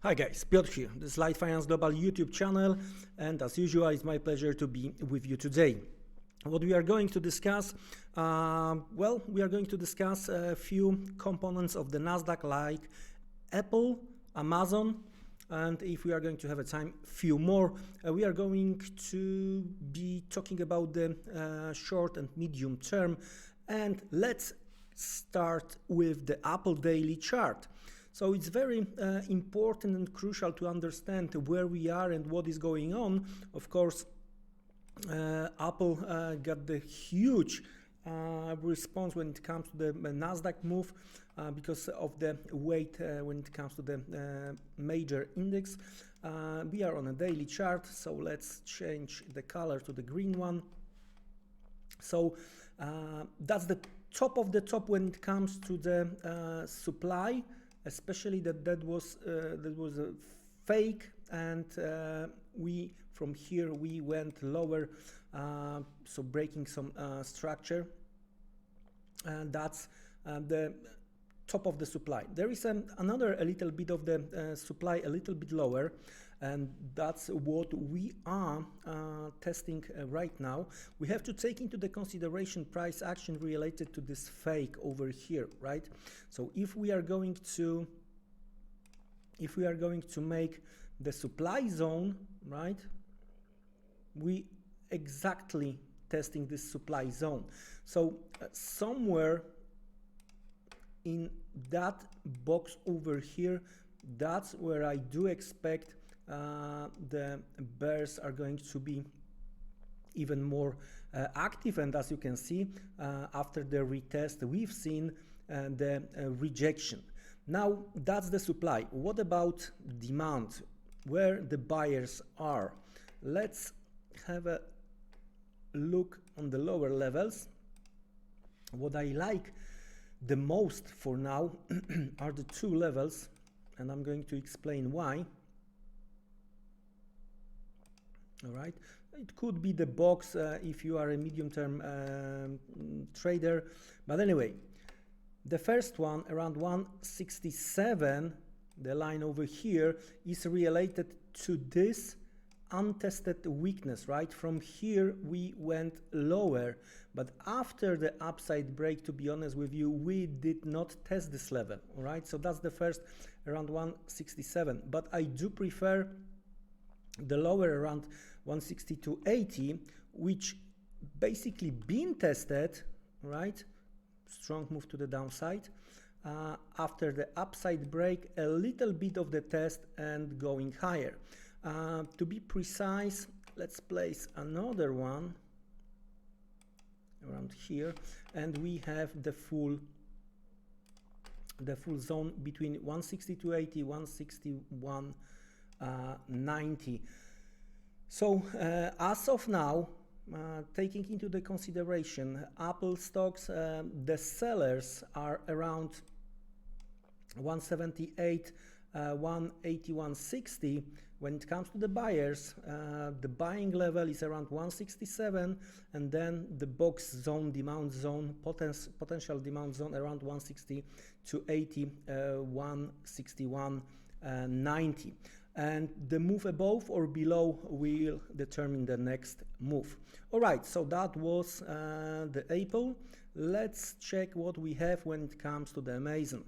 Hi guys, Piotr here. This is LiteFinance Global YouTube channel, and as usual, it's my pleasure to be with you today. What we are going to discuss, we are going to discuss a few components of the Nasdaq like Apple, Amazon, and if we are going to have a time, few more. We are going to be talking about the short and medium term, and let's start with the Apple daily chart. So it's very important and crucial to understand where we are and what is going on. Of course, Apple got the huge response when it comes to the Nasdaq move because of the weight when it comes to the major index. We are on a daily chart, so let's change the color to the green one. So that's the top of the top when it comes to the supply. Especially that was a fake, and we from here we went lower, so breaking some structure, and that's the top of the supply. There is another a little bit of the supply a little bit lower, and that's what we are testing right now. We have to take into the consideration price action related to this fake over here, right? So if we are going to make the supply zone, right, we exactly testing this supply zone. So somewhere in that box over here, that's where I do expect the bears are going to be even more active, and as you can see, after the retest we've seen the rejection. Now that's the supply. What about demand, where the buyers are? Let's have a look on the lower levels. What I like the most for now are the two levels, and I'm going to explain why. All right, it could be the box if you are a medium-term trader, but anyway, the first one around 167, the line over here, is related to this untested weakness, right? From here we went lower, but after the upside break, to be honest with you, we did not test this level. All right, so that's the first around 167, but I do prefer the lower around 162.80, which basically been tested, right? Strong move to the downside. After the upside break, a little bit of the test and going higher. To be precise, let's place another one around here, and we have the full zone between 162.80, 161.90. So as of now, taking into the consideration Apple stocks, the sellers are around 178, 181.60. When it comes to the buyers, the buying level is around 167, and then the box zone, demand zone, potential demand zone around 160 to 80, 161.90. And the move above or below will determine the next move. All right, so that was the Apple. Let's check what we have when it comes to the Amazon.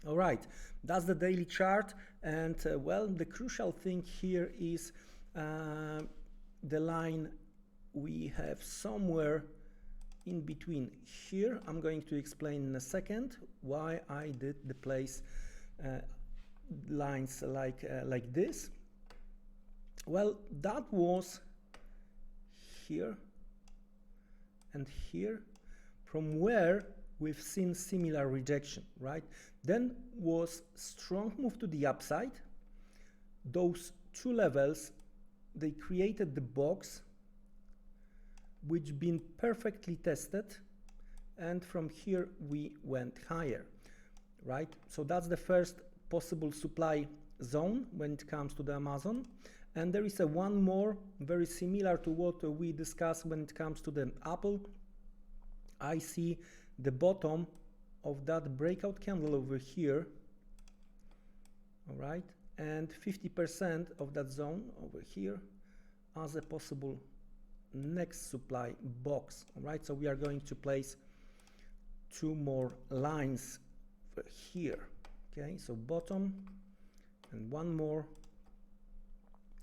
All right, that's the daily chart, and well, the crucial thing here is the line we have somewhere in between here. I'm going to explain in a second why I did the place lines like this. Well, that was here and here, from where we've seen similar rejection, right? Then was strong move to the upside. Those two levels, they created the box which been perfectly tested, and from here we went higher, right? So that's the first possible supply zone when it comes to the Amazon, and there is a one more very similar to what we discussed when it comes to the Apple. I see the bottom of that breakout candle over here all right, and 50% of that zone over here as a possible next supply box, all right. So we are going to place 2 more lines here, okay, so bottom and 1 more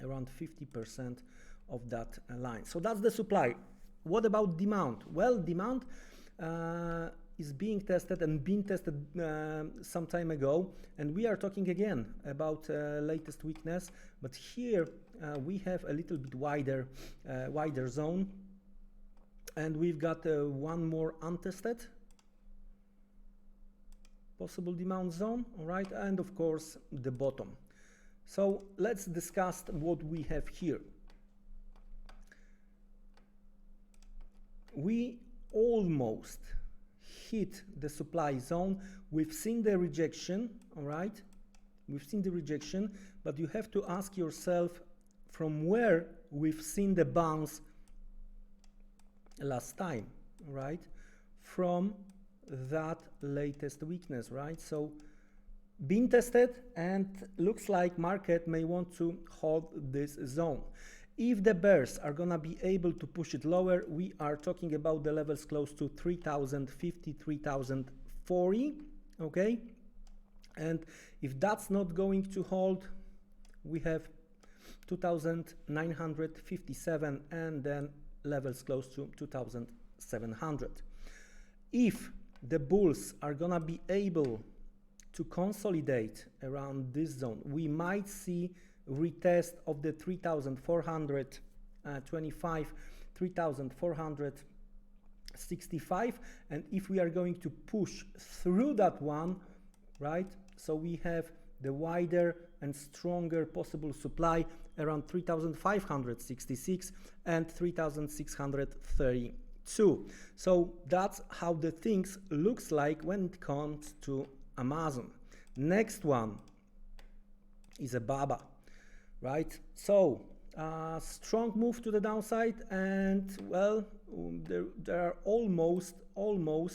around 50% of that line. So that's the supply. What about demand? Well, demand is being tested and been tested some time ago, and we are talking again about latest weakness, but here we have a little bit wider zone, and we've got 1 more untested possible demand zone, all right, and of course the bottom. So let's discuss what we have here. We almost hit the supply zone. We've seen the rejection, all right, we've seen the rejection, but you have to ask yourself from where we've seen the bounce last time, right? From that latest weakness, right? So been tested, and looks like market may want to hold this zone. If the bears are gonna be able to push it lower, we are talking about the levels close to 3,050, 3,040, okay? And if that's not going to hold, we have 2,957 and then levels close to 2,700. If the bulls are gonna be able to consolidate around this zone, we might see retest of the 3,425, 3,465, and if we are going to push through that one, right, so we have the wider and stronger possible supply around 3,566 and 3,632. So that's how the things looks like when it comes to Amazon. Next one is a BABA, right? So strong move to the downside, and well, there are almost 1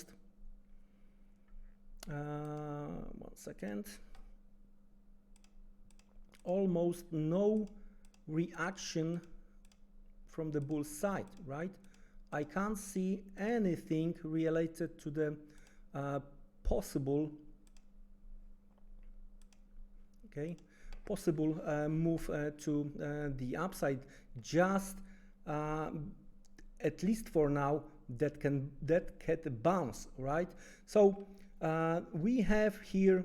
second, almost no reaction from the bull side, right? I can't see anything related to the possible move to the upside, just at least for now that can bounce, right? So we have here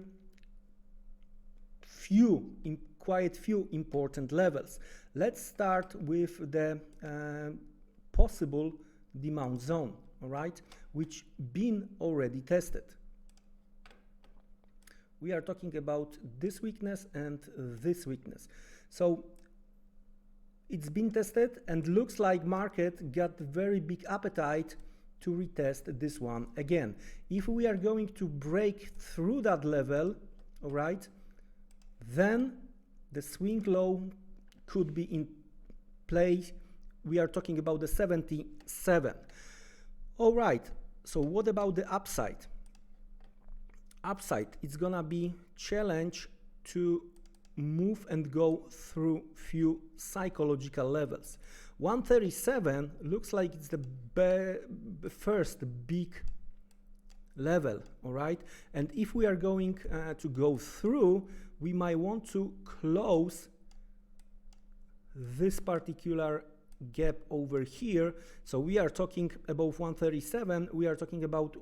quite few important levels. Let's start with the possible demand zone, all right, which been already tested. We are talking about this weakness and this weakness. So it's been tested, and looks like market got very big appetite to retest this one again. If we are going to break through that level, all right, then the swing low could be in play. We are talking about the 77. All right, so what about the upside? Upside, it's gonna be challenge to move and go through few psychological levels. 137 looks like it's the first big level, all right? And if we are going to go through, we might want to close this particular gap over here. So we are talking about 137, we are talking about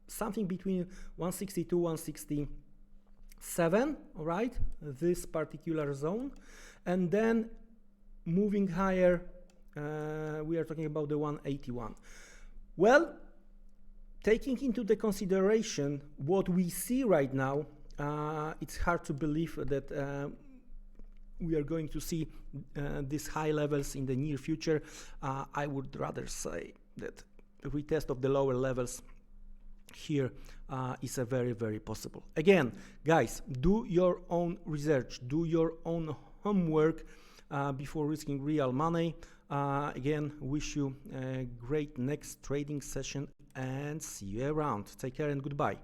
something between 162, 167, all right, this particular zone, and then moving higher, we are talking about the 181. Well, taking into the consideration what we see right now, it's hard to believe that we are going to see these high levels in the near future. I would rather say that a retest of the lower levels here is a very, very possible. Again, guys, do your own research, do your own homework before risking real money. Again, wish you a great next trading session and see you around. Take care and goodbye.